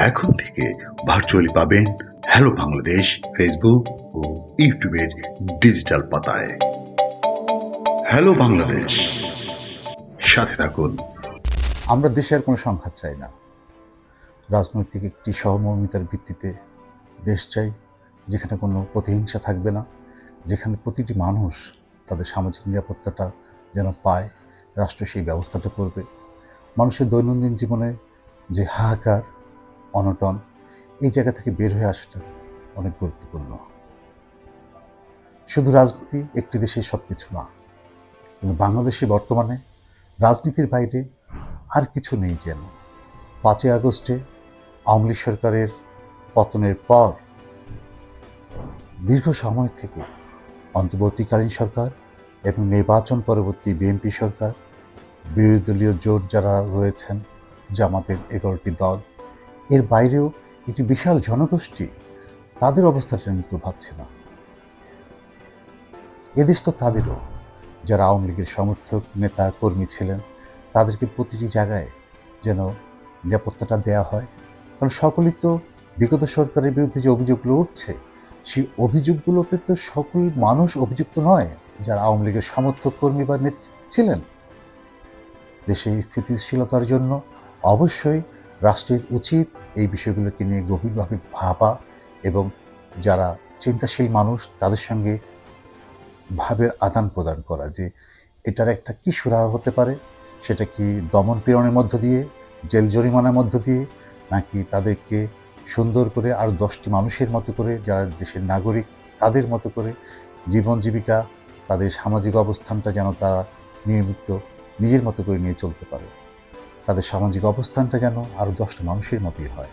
এখন থেকে ভার্চুয়ালি পাবেন হ্যালো বাংলাদেশ ফেসবুক ও ইউটিউবের ডিজিটাল পাতায়। হ্যালো বাংলাদেশ, সাথে থাকুন। আমরা দেশে আর কোনো সংঘাত চাই না। রাজনৈতিক একটি সহমর্মিতার ভিত্তিতে দেশ চাই, যেখানে কোনো প্রতিহিংসা থাকবে না, যেখানে প্রতিটি মানুষ তাদের সামাজিক নিরাপত্তাটা যেন পায়, রাষ্ট্র সেই ব্যবস্থাটা করবে। মানুষের দৈনন্দিন জীবনে যে হাহাকার, অনটন, এই জায়গা থেকে বের হয়ে আসাটা অনেক গুরুত্বপূর্ণ। শুধু রাজনীতি একটি দেশে সব কিছু না, কিন্তু বাংলাদেশে বর্তমানে রাজনীতির বাইরে আর কিছু নেই। যেন 5ই আগস্টে আওয়ামী লীগ সরকারের পতনের পর দীর্ঘ সময় থেকে অন্তর্বর্তীকালীন সরকার এবং নির্বাচন পরবর্তী বিএনপি সরকার, বিরোধী দলীয় জোট যারা রয়েছেন, জামাতের 11টি দল, এর বাইরেও একটি বিশাল জনগোষ্ঠী, তাদের অবস্থাটা নিয়ে কেউ ভাবছে না। এদেশ তো তাদেরও, যারা আওয়ামী লীগের সমর্থক নেতা কর্মী ছিলেন, তাদেরকে প্রতিটি জায়গায় যেন নিরাপত্তাটা দেওয়া হয়। কারণ সকলেই তো বিগত সরকারের বিরুদ্ধে যে অভিযোগগুলো উঠছে, সেই অভিযোগগুলোতে তো সকল মানুষ অভিযুক্ত নয়, যারা আওয়ামী লীগের সমর্থক কর্মী বা নেতৃত্ব ছিলেন। দেশে স্থিতিশীলতার জন্য অবশ্যই রাষ্ট্রের উচিত এই বিষয়গুলোকে নিয়ে গভীরভাবে ভাবা এবং যারা চিন্তাশীল মানুষ তাদের সঙ্গে ভাবের আদান প্রদান করা, যে এটার একটা কী সুরাহা হতে পারে। সেটা কি দমন পীড়নের মধ্য দিয়ে, জেল জরিমানার মধ্য দিয়ে, নাকি তাদেরকে সুন্দর করে আরও 10টি মানুষের মতো করে, যারা দেশের নাগরিক তাদের মতো করে জীবন জীবিকা, তাদের সামাজিক অবস্থানটা যেন তারা নিয়মিত নিজের মতো করে নিয়ে চলতে পারে, তাদের সামাজিক অবস্থানটা যেন আরও 10টা মানুষের মতোই হয়।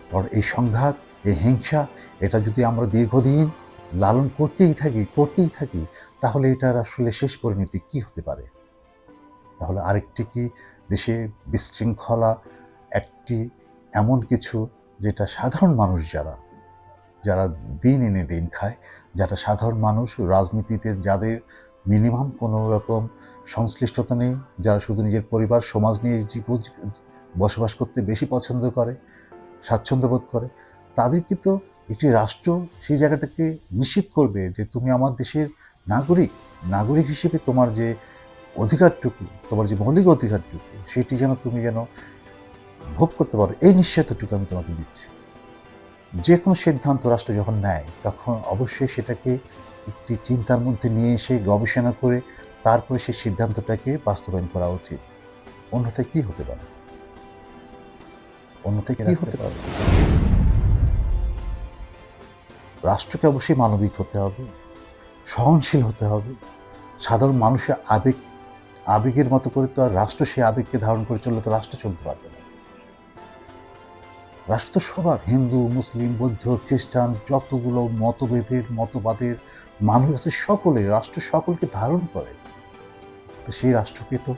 কারণ এই সংঘাত, এই হিংসা, এটা যদি আমরা দীর্ঘদিন লালন করতেই থাকি, তাহলে এটার আসলে শেষ পরিণতি কি হতে পারে? তাহলে আরেকটি কি দেশে বিশৃঙ্খলা, একটি এমন কিছু যেটা সাধারণ মানুষ, যারা দিন এনে দিন খায়, যারা সাধারণ মানুষ, রাজনীতিতে যাদের মিনিমাম কোনো রকম সংশ্লিষ্টতা নেই, যারা শুধু নিজের পরিবার সমাজ নিয়ে বসবাস করতে বেশি পছন্দ করে, স্বাচ্ছন্দ্য বোধ করে, তাদেরকে তো একটি রাষ্ট্র সেই জায়গাটাকে নিশ্চিত করবে যে তুমি আমার দেশের নাগরিক হিসেবে তোমার যে অধিকারটুকু, তোমার যে মৌলিক অধিকারটুকু, সেটি যেন তুমি যেন ভোগ করতে পারো, এই নিশ্চয়তাটুকু আমি তোমাকে দিচ্ছি। যে কোনো সিদ্ধান্ত রাষ্ট্র যখন নেয়, তখন অবশ্যই সেটাকে একটি চিন্তার মধ্যে নিয়ে এসে গবেষণা করে তারপরে সেই সিদ্ধান্তটাকে বাস্তবায়ন করা উচিত। অন্যথায় কি হতে পারে? রাষ্ট্রকে অবশ্যই মানবিক হতে হবে, সহনশীল হতে হবে। সাধারণ মানুষের আবেগের মতো করে তো আর রাষ্ট্র সেই আবেগকে ধারণ করে চললে তো রাষ্ট্র চলতে পারবে না। রাষ্ট্র তো সবার, হিন্দু, মুসলিম, বৌদ্ধ, খ্রিস্টান, যতগুলো মতবাদের মানুষ আছে, রাষ্ট্র সকলকে ধারণ করে। তো সেই রাষ্ট্রকে তো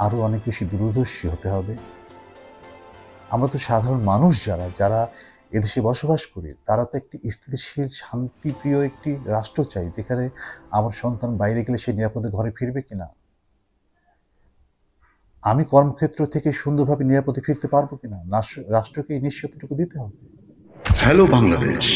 আরও অনেক বেশি দূরদর্শী হতে হবে। আমরা তো সাধারণ মানুষ, যারা এদেশে বসবাস করি, তারা তো একটি স্থিতিশীল, শান্তিপ্রিয় একটি রাষ্ট্র চাই, যেখানে আমার সন্তান বাইরে গেলে সে নিরাপদে ঘরে ফিরবে কিনা, আমি কর্মক্ষেত্র থেকে সুন্দরভাবে নিরাপদে ফিরতে পারবো কিনা, রাষ্ট্রকে এই নিশ্চয়তাটুকু দিতে হবে। হ্যালো বাংলাদেশ,